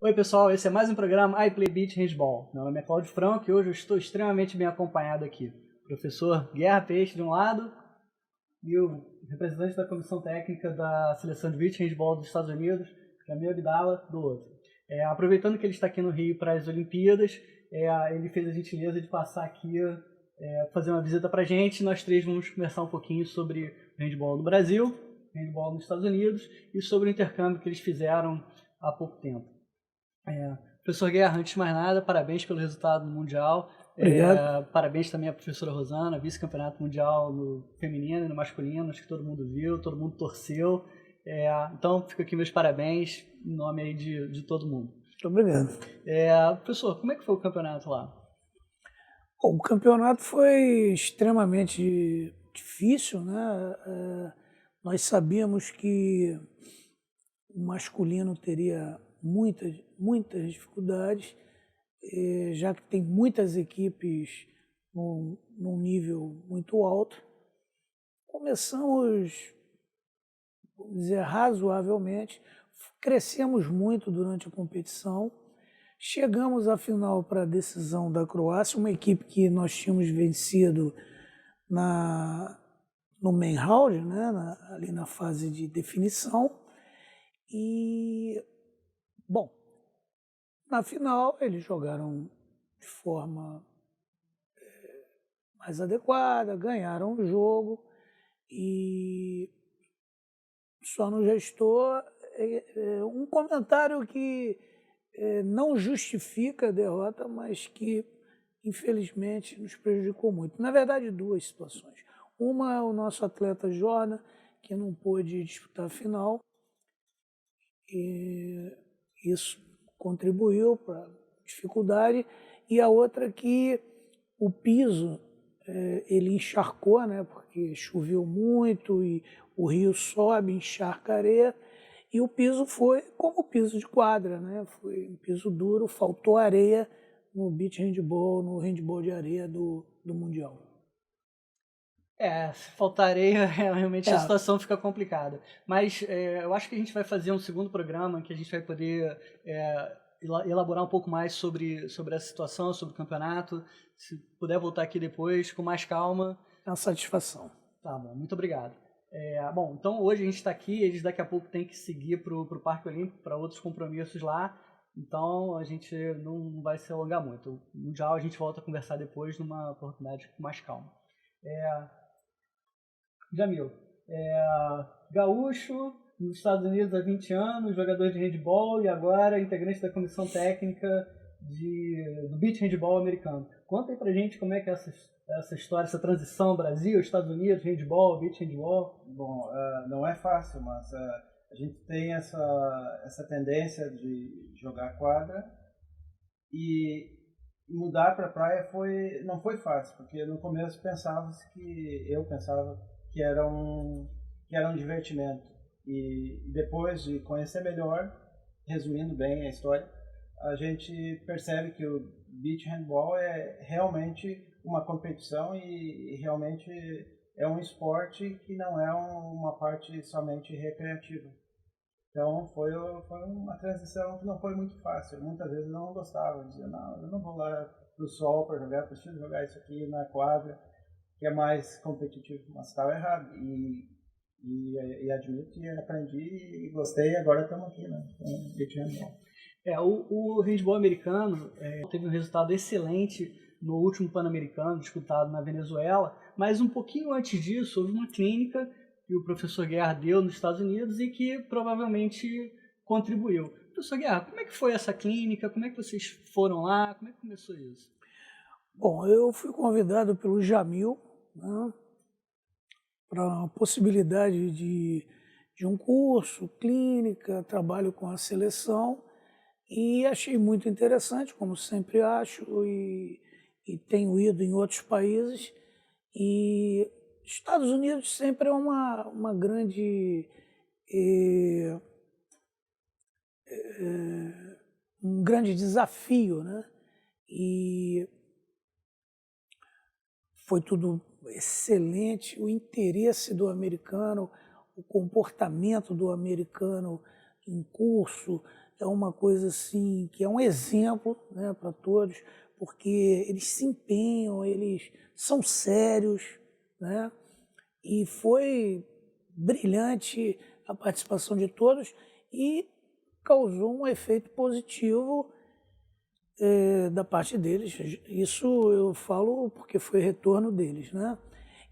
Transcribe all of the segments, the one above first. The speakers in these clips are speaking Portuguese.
Oi pessoal, esse é mais um programa I Play Beach Handball. Meu nome é Cláudio Franco e hoje eu estou extremamente bem acompanhado aqui. Professor Guerra Peixe de um lado e o representante da comissão técnica da seleção de beach handball dos Estados Unidos, Jamil Abdala, do outro. Aproveitando que ele está aqui no Rio para as Olimpíadas, ele fez a gentileza de passar aqui fazer uma visita para a gente. Nós três vamos conversar um pouquinho sobre handball no Brasil, handball nos Estados Unidos e sobre o intercâmbio que eles fizeram há pouco tempo. Professor Guerra, antes de mais nada, parabéns pelo resultado no Mundial. Obrigado. Parabéns também à professora Rosana, vice-campeonato mundial no feminino e no masculino, acho que todo mundo viu, todo mundo torceu. Então, fica aqui meus parabéns em nome aí de todo mundo. Muito obrigado. Professor, como é que foi o campeonato lá? Bom, o campeonato foi extremamente difícil, né? Nós sabíamos que o masculino teria muitas dificuldades, já que tem muitas equipes num nível muito alto. Começamos, vamos dizer, razoavelmente, crescemos muito durante a competição. Chegamos à final para a decisão da Croácia, uma equipe que nós tínhamos vencido no main round, né, ali na fase de definição. E, bom, na final eles jogaram de forma mais adequada, ganharam o jogo e só nos restou um comentário que não justifica a derrota, mas que, infelizmente, nos prejudicou muito. Na verdade, duas situações. Uma é o nosso atleta Jordan, que não pôde disputar a final, e isso contribuiu para a dificuldade. E a outra é que o piso, ele encharcou, né, porque choveu muito e o rio sobe, encharca a areia. E o piso foi como o piso de quadra, né? Foi um piso duro, faltou areia no beach handball, no handball de areia do Mundial. Se faltar areia, realmente a situação fica complicada. Mas eu acho que a gente vai fazer um segundo programa que a gente vai poder elaborar um pouco mais sobre essa situação, sobre o campeonato. Se puder voltar aqui depois com mais calma. É uma satisfação. Tá bom, muito obrigado. Bom, então hoje a gente está aqui, eles daqui a pouco têm que seguir para o Parque Olímpico, para outros compromissos lá, então a gente não vai se alongar muito. O Mundial a gente volta a conversar depois numa oportunidade com mais calma. Jamil, gaúcho, nos Estados Unidos há 20 anos, jogador de handball e agora integrante da comissão técnica do beach handball americano. Conta aí pra gente como é que é essa história, essa transição Brasil, Estados Unidos, handball, beach handball. Bom, não é fácil, mas a gente tem essa tendência de jogar quadra e mudar para a praia não foi fácil, porque no começo eu pensava que era um divertimento, e depois de conhecer melhor, resumindo bem a história, a gente percebe que o beach handball é realmente uma competição e realmente é um esporte que não é uma parte somente recreativa. Então foi uma transição que não foi muito fácil. Muitas vezes eu não gostava, dizia, não, eu não vou lá pro sol para jogar, preciso jogar isso aqui na quadra, que é mais competitivo. Mas estava errado. E admito que aprendi e gostei, e agora estamos aqui, né? Com beach handball. O handball americano teve um resultado excelente no último Pan-Americano, disputado na Venezuela, mas um pouquinho antes disso houve uma clínica que o professor Guerra deu nos Estados Unidos e que provavelmente contribuiu. Professor Guerra, como é que foi essa clínica? Como é que vocês foram lá? Como é que começou isso? Bom, eu fui convidado pelo Jamil, né, para a possibilidade de um curso, clínica, trabalho com a seleção, e achei muito interessante, como sempre acho, e tenho ido em outros países. E Estados Unidos sempre é uma grande, um grande desafio, né? E foi tudo excelente, o interesse do americano, o comportamento do americano em curso, é uma coisa assim que é um exemplo, né, para todos, porque eles se empenham, eles são sérios, né? E foi brilhante a participação de todos e causou um efeito positivo da parte deles. Isso eu falo porque foi retorno deles, né?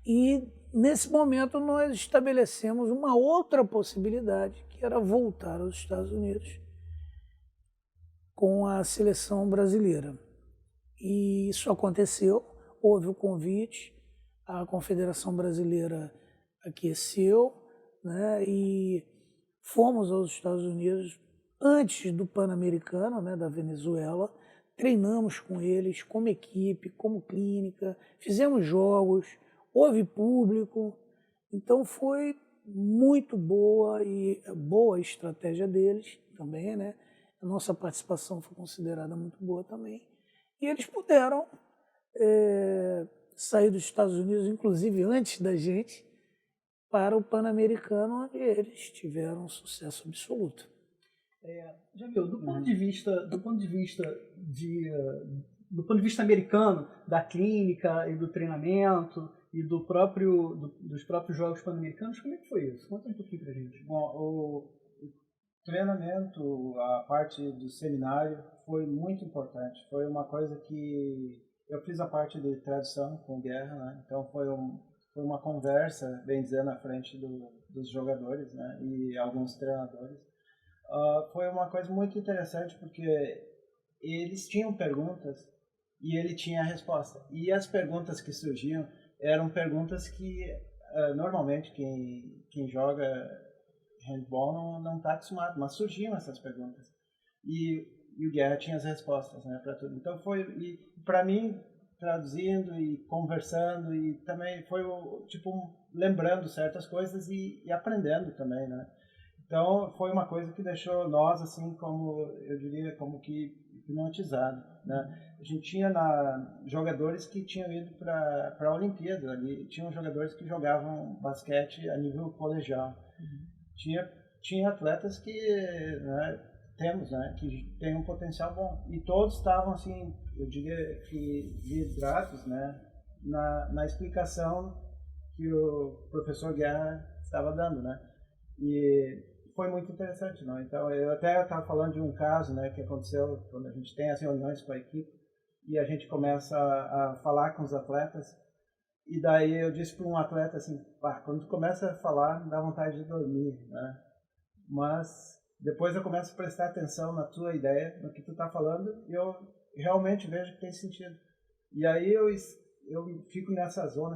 E nesse momento nós estabelecemos uma outra possibilidade, que era voltar aos Estados Unidos com a seleção brasileira. E isso aconteceu, houve o convite, a Confederação Brasileira aqueceu, né, e fomos aos Estados Unidos antes do Pan-Americano, né, da Venezuela, treinamos com eles como equipe, como clínica, fizemos jogos, houve público, então foi muito boa e boa a estratégia deles também, né? A nossa participação foi considerada muito boa também. E eles puderam sair dos Estados Unidos, inclusive antes da gente, para o Pan-Americano, onde eles tiveram sucesso absoluto. Jamil, do ponto de vista do ponto de vista americano, da clínica e do treinamento e dos próprios jogos pan-americanos, como é que foi isso? Conta um pouquinho pra gente. Bom, o treinamento, a parte do seminário foi muito importante. Foi uma coisa que eu fiz a parte de tradução com Guerra, né? Então foi uma conversa, bem dizer, na frente dos jogadores, né? E alguns treinadores. Foi uma coisa muito interessante porque eles tinham perguntas e ele tinha a resposta. E as perguntas que surgiam eram perguntas que normalmente quem joga handball não está acostumado, mas surgiam essas perguntas. E o Guerra tinha as respostas, né, para tudo. Então e para mim, traduzindo e conversando, e também foi lembrando certas coisas e aprendendo também, né. Então foi uma coisa que deixou nós, assim, como eu diria, como que hipnotizado, né. A gente tinha jogadores que tinham ido para a Olimpíada, ali tinham jogadores que jogavam basquete a nível colegial. Tinha atletas que, né, temos, né, que tem um potencial bom, e todos estavam, assim, eu diria que vidrados, né, na explicação que o professor Guerra estava dando, né, e foi muito interessante, não? Então eu até estava falando de um caso, né, que aconteceu quando a gente tem as reuniões com a equipe e a gente começa a falar com os atletas. E daí eu disse para um atleta assim, quando tu começa a falar, dá vontade de dormir, né? Mas depois eu começo a prestar atenção na tua ideia, no que tu está falando, e eu realmente vejo que tem sentido. E aí eu fico nessa zona,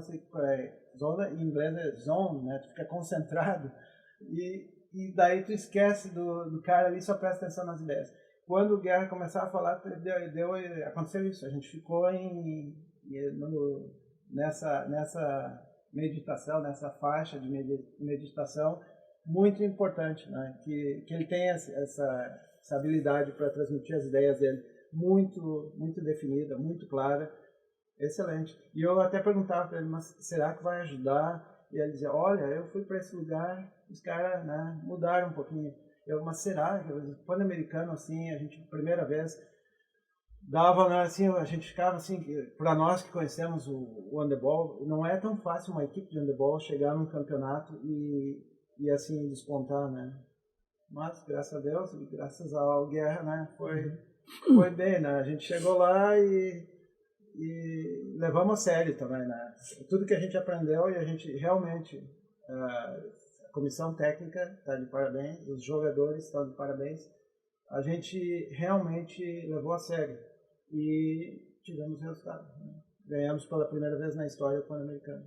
zona em inglês é zone, né? Tu fica concentrado e daí tu esquece do cara ali, só presta atenção nas ideias. Quando o Guerra começava a falar, aconteceu isso, a gente ficou nessa meditação, nessa faixa de meditação muito importante, né? Que ele tem essa habilidade para transmitir as ideias dele muito, muito definida, muito clara, excelente. E eu até perguntava para ele, mas será que vai ajudar? E ele dizia, olha, eu fui para esse lugar, os caras, né, mudaram um pouquinho. Mas será? Pan-americano, assim, a gente, primeira vez, dava, né, assim, a gente ficava assim, para nós que conhecemos o handebol, não é tão fácil uma equipe de handebol chegar num campeonato e assim despontar, né? Mas graças a Deus e graças ao Guerra, né, foi bem, né? A gente chegou lá e levamos a sério também, né? Tudo que a gente aprendeu, e a gente realmente, a comissão técnica está de parabéns, os jogadores estão de parabéns. A gente realmente levou a sério e tivemos resultado, né? Ganhamos pela primeira vez na história o Pan-Americano.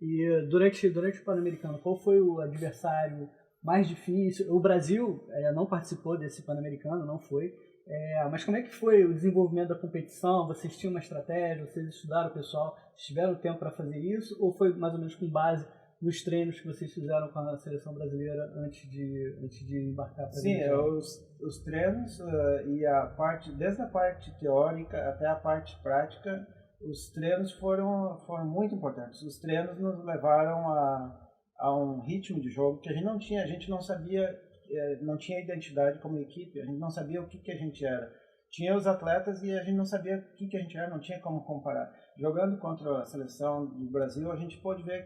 E durante o Pan-Americano, qual foi o adversário mais difícil? O Brasil não participou desse Pan-Americano, não foi. Mas como é que foi o desenvolvimento da competição? Vocês tinham uma estratégia? Vocês estudaram o pessoal? Vocês tiveram tempo para fazer isso? Ou foi mais ou menos com base nos treinos que vocês fizeram com a seleção brasileira antes de embarcar para a Sim, os treinos e desde a parte teórica até a parte prática, os treinos foram muito importantes. Os treinos nos levaram a um ritmo de jogo que a gente não tinha, a gente não sabia não tinha identidade como equipe, a gente não sabia o que a gente era. Tinha os atletas e a gente não sabia o que a gente era, não tinha como comparar. Jogando contra a seleção do Brasil, a gente pôde ver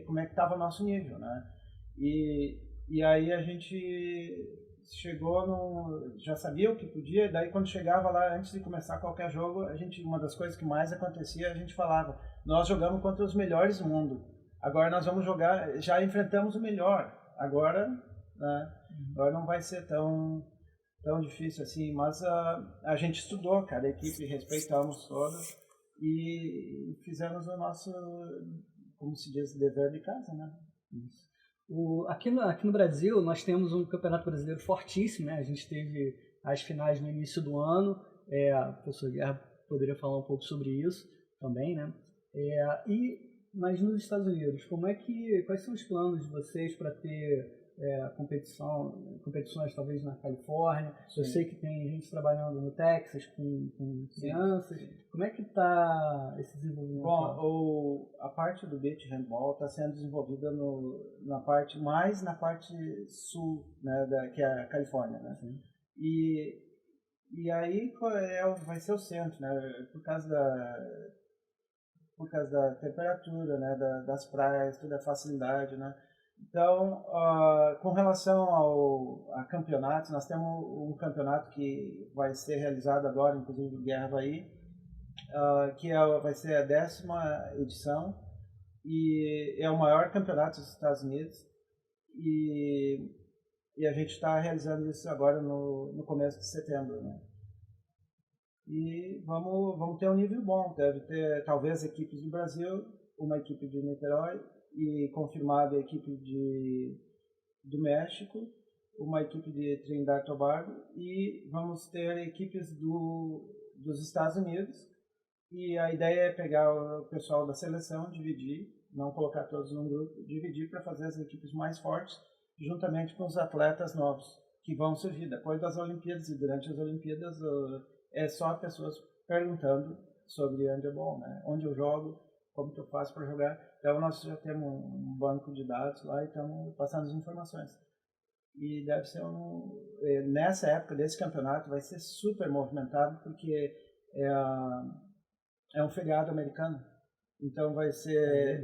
como é que estava o nosso nível, né? E aí a gente chegou já sabia o que podia, e daí quando chegava lá, antes de começar qualquer jogo, uma das coisas que mais acontecia, a gente falava, nós jogamos contra os melhores do mundo, agora nós vamos jogar, já enfrentamos o melhor, agora, né, agora não vai ser tão difícil assim, mas a gente estudou cada equipe, respeitamos todas e fizemos o nosso, como se diz, dever de casa, né? Isso. Aqui no Brasil, nós temos um campeonato brasileiro fortíssimo, né? A gente teve as finais no início do ano, o professor Guerra poderia falar um pouco sobre isso também, né? Mas nos Estados Unidos, quais são os planos de vocês para ter competições talvez na Califórnia? Sim. Eu sei que tem gente trabalhando no Texas com crianças. Sim. Como é que está esse desenvolvimento? Bom, a parte do beach handball está sendo desenvolvida na parte sul, né, que é a Califórnia, né? Sim. E aí vai ser o centro, né? Por causa da temperatura, né, das praias, toda a facilidade, né? Então, com relação a campeonatos, nós temos um campeonato que vai ser realizado agora, inclusive o Guerra vai ir, que vai ser a 10ª edição e é o maior campeonato dos Estados Unidos e a gente está realizando isso agora no começo de setembro, né? E vamos ter um nível bom, deve ter talvez equipes do Brasil, uma equipe de Niterói e confirmada a equipe do México, uma equipe de Trinidad e Tobago e vamos ter equipes dos Estados Unidos e a ideia é pegar o pessoal da seleção, dividir, não colocar todos num grupo, dividir para fazer as equipes mais fortes juntamente com os atletas novos que vão surgir depois das Olimpíadas e durante as Olimpíadas é só pessoas perguntando sobre handebol, né? Onde eu jogo, como que eu faço para jogar. Então nós já temos um banco de dados lá e estamos passando as informações. E deve ser nessa época desse campeonato vai ser super movimentado porque é um feriado americano. Então vai ser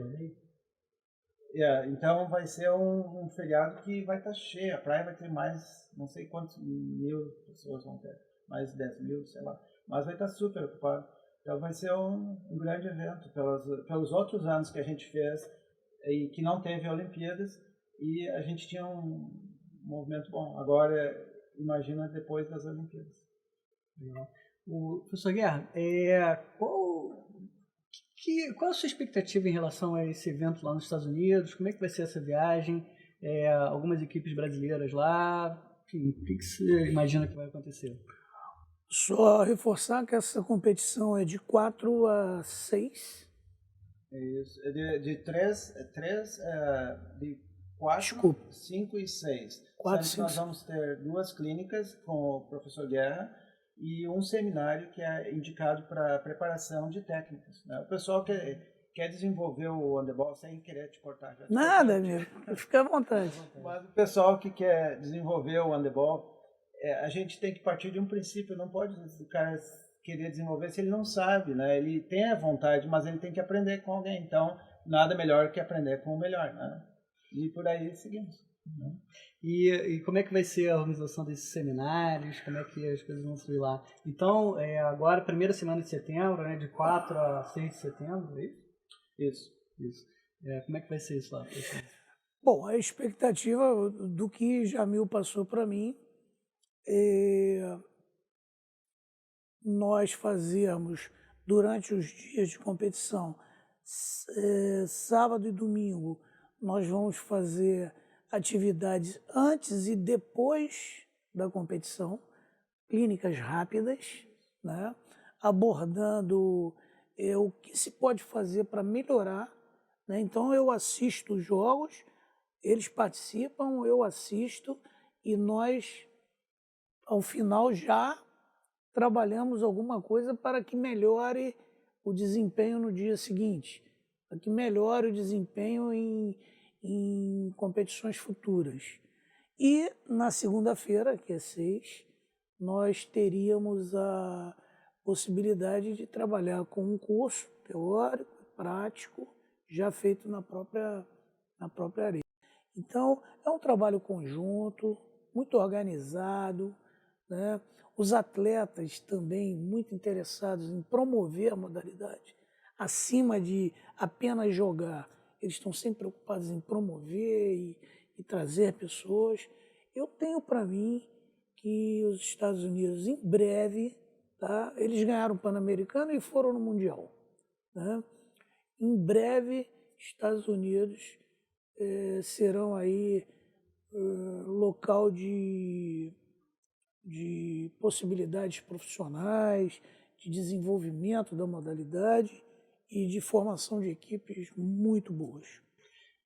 então vai ser um feriado que vai estar cheio. A praia vai ter mais, não sei quantos mil pessoas vão ter, mais 10 mil, sei lá. Mas vai estar super ocupado. Então vai ser um grande evento pelos outros anos que a gente fez e que não teve Olimpíadas e a gente tinha um movimento bom. Agora, imagina depois das Olimpíadas. Professor Guerra, qual a sua expectativa em relação a esse evento lá nos Estados Unidos? Como é que vai ser essa viagem? Algumas equipes brasileiras lá? Enfim, o que você imagina que vai acontecer? Só reforçar que essa competição é de 4 a 6. Isso, de 4, Desculpa. 5 e 6. 4, 5. Nós vamos ter 2 clínicas com o professor Guerra e um seminário que é indicado para preparação de técnicos, né? O pessoal quer desenvolver o handebol sem querer te cortar. Nada, amigo. Fica à vontade. Mas o pessoal que quer desenvolver o handebol, a gente tem que partir de um princípio, não pode o cara querer desenvolver se ele não sabe, né? Ele tem a vontade, mas ele tem que aprender com alguém, então nada melhor que aprender com o melhor, né? E por aí seguimos. Né? E como é que vai ser a organização desses seminários, como é que as coisas vão fluir lá? Então, agora, primeira semana de setembro, né, de 4 a 6 de setembro, é isso? Isso. Como é que vai ser isso lá? Bom, a expectativa do que Jamil passou para mim nós fazíamos durante os dias de competição, sábado e domingo, nós vamos fazer atividades antes e depois da competição, clínicas rápidas, né? Abordando o que se pode fazer para melhorar, né? Então eu assisto os jogos, eles participam, eu assisto e nós ao final já trabalhamos alguma coisa para que melhore o desempenho no dia seguinte, para que melhore o desempenho em competições futuras. E na segunda-feira, que é 6, nós teríamos a possibilidade de trabalhar com um curso teórico, prático, já feito na própria areia. Então, é um trabalho conjunto, muito organizado, né? Os atletas também muito interessados em promover a modalidade. Acima de apenas jogar, eles estão sempre preocupados em promover e trazer pessoas. Eu tenho para mim que os Estados Unidos, em breve, tá? Eles ganharam o Pan-Americano e foram no Mundial, né? Em breve, Estados Unidos serão aí local de possibilidades profissionais, de desenvolvimento da modalidade e de formação de equipes muito boas.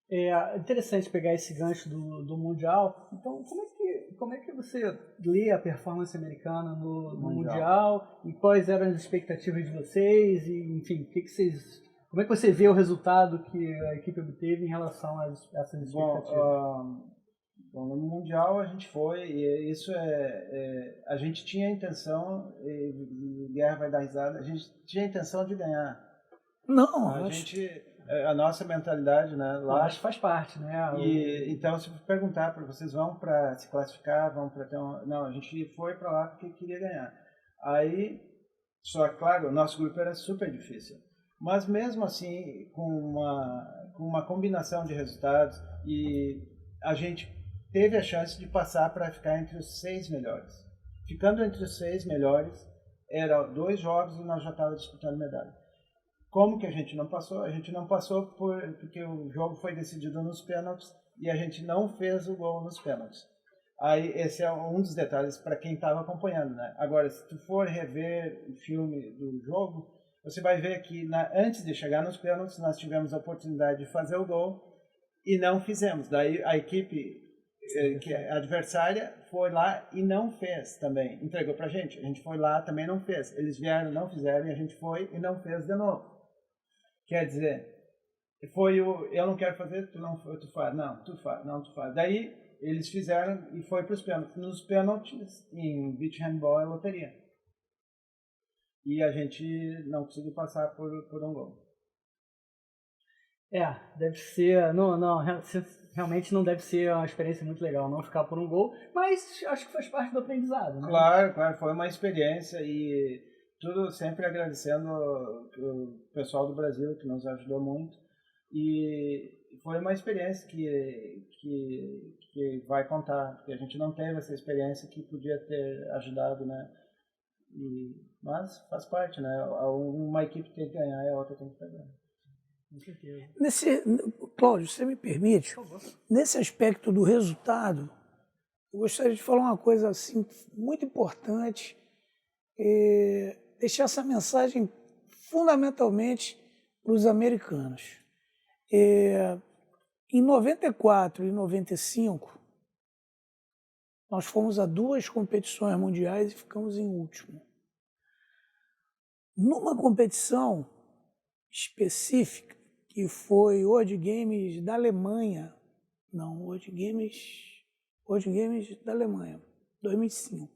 É interessante pegar esse gancho do Mundial. Então, como é que você lê a performance americana no Mundial e quais eram as expectativas de vocês? E, enfim, como é que você vê o resultado que a equipe obteve em relação a essas expectativas? Bom, no Mundial a gente foi, e isso a gente tinha a intenção, e o Guerra vai dar risada, a gente tinha a intenção de ganhar. Não, a nossa mentalidade, né, lá... Acho que faz parte, né? Então, se perguntar para vocês, vão para se classificar, vão para ter um... Não, a gente foi para lá porque queria ganhar. Aí, só claro, o nosso grupo era super difícil. Mas mesmo assim, com uma combinação de resultados, e a gente teve a chance de passar para ficar entre os 6 melhores. Ficando entre os 6 melhores, eram 2 jogos e nós já estávamos disputando medalha. Como que a gente não passou? A gente não passou porque o jogo foi decidido nos pênaltis e a gente não fez o gol nos pênaltis. Aí esse é um dos detalhes para quem estava acompanhando, né? Agora, se tu for rever o filme do jogo, você vai ver que antes de chegar nos pênaltis nós tivemos a oportunidade de fazer o gol e não fizemos. Daí a equipe que é adversária foi lá e não fez também. Entregou pra gente. A gente foi lá, também não fez. Eles vieram, não fizeram, e a gente foi e não fez de novo. Quer dizer, eu não quero fazer, tu faz. Não, tu faz. Não, tu faz. Daí eles fizeram e foi para os pênaltis. Nos pênaltis, em beach handball, é loteria. E a gente não conseguiu passar por um gol. Deve ser... Não, realmente não deve ser uma experiência muito legal não ficar por um gol, mas acho que faz parte do aprendizado, né? Claro, foi uma experiência e tudo sempre agradecendo o pessoal do Brasil que nos ajudou muito e foi uma experiência que vai contar, porque a gente não teve essa experiência que podia ter ajudado, né? Mas faz parte, né? Uma equipe tem que ganhar e a outra tem que perder. Com certeza. Cláudio, você me permite? Nesse aspecto do resultado, eu gostaria de falar uma coisa assim muito importante, deixar essa mensagem fundamentalmente para os americanos. Em 94 e 95, nós fomos a 2 competições mundiais e ficamos em último. Numa competição específica, que foi World Games da Alemanha, World Games da Alemanha, 2005.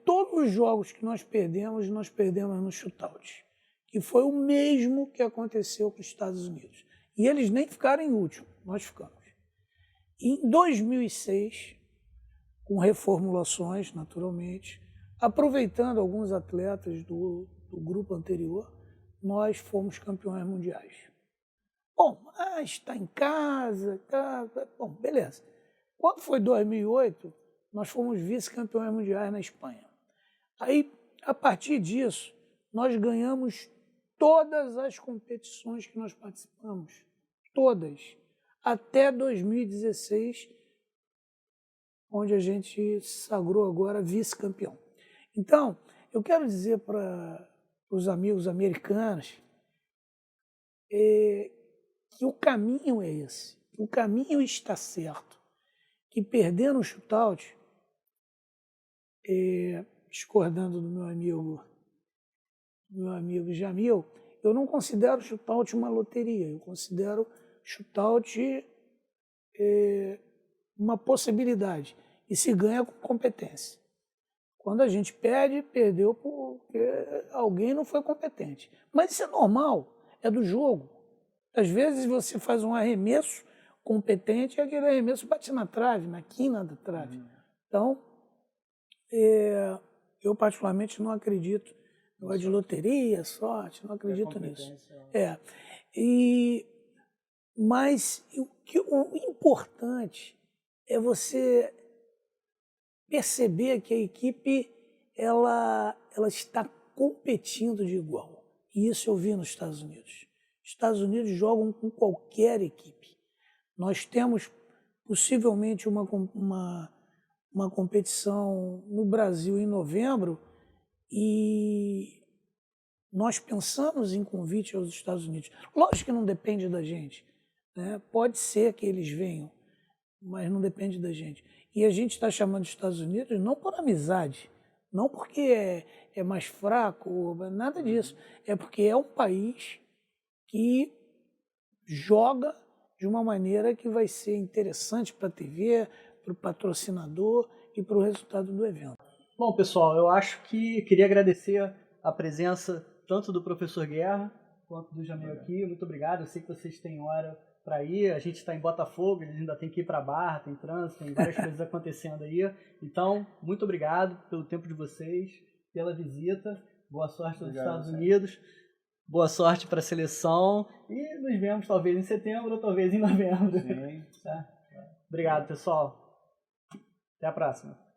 Todos os jogos que nós perdemos no shootout, que foi o mesmo que aconteceu com os Estados Unidos. E eles nem ficaram em último, nós ficamos. Em 2006, com reformulações, naturalmente, aproveitando alguns atletas do grupo anterior, nós fomos campeões mundiais. Bom, mas está em casa, bom, beleza. Quando foi 2008, nós fomos vice-campeões mundiais na Espanha. Aí, a partir disso, nós ganhamos todas as competições que nós participamos, todas, até 2016, onde a gente se sagrou agora vice-campeão. Então, eu quero dizer para os amigos americanos que o caminho é esse, o caminho está certo, que perder no shootout, discordando do meu amigo Jamil, eu não considero shootout uma loteria, eu considero shootout uma possibilidade e se ganha com competência. Quando a gente perde, perdeu porque alguém não foi competente. Mas isso é normal, é do jogo. Às vezes você faz um arremesso competente e aquele arremesso bate na trave, na quina da trave. Então, eu particularmente não acredito no de loteria, sorte, não acredito nisso. Mas o importante é você perceber que a equipe ela está competindo de igual. E isso eu vi nos Estados Unidos. Os Estados Unidos jogam com qualquer equipe. Nós temos possivelmente uma competição no Brasil em novembro e nós pensamos em convite aos Estados Unidos. Lógico que não depende da gente, né? Pode ser que eles venham, mas não depende da gente. E a gente está chamando os Estados Unidos não por amizade, não porque é mais fraco, nada disso. É porque é um país que joga de uma maneira que vai ser interessante para a TV, para o patrocinador e para o resultado do evento. Bom, pessoal, eu acho que queria agradecer a presença tanto do professor Guerra quanto do Jamil aqui. Muito obrigado. Eu sei que vocês têm hora para ir. A gente está em Botafogo, eles ainda tem que ir para a Barra, tem trânsito, tem várias coisas acontecendo aí. Então, muito obrigado pelo tempo de vocês, pela visita. Boa sorte nos Estados Unidos. Boa sorte para a seleção. E nos vemos talvez em setembro ou talvez em novembro. Sim. Tá? Obrigado, pessoal. Até a próxima.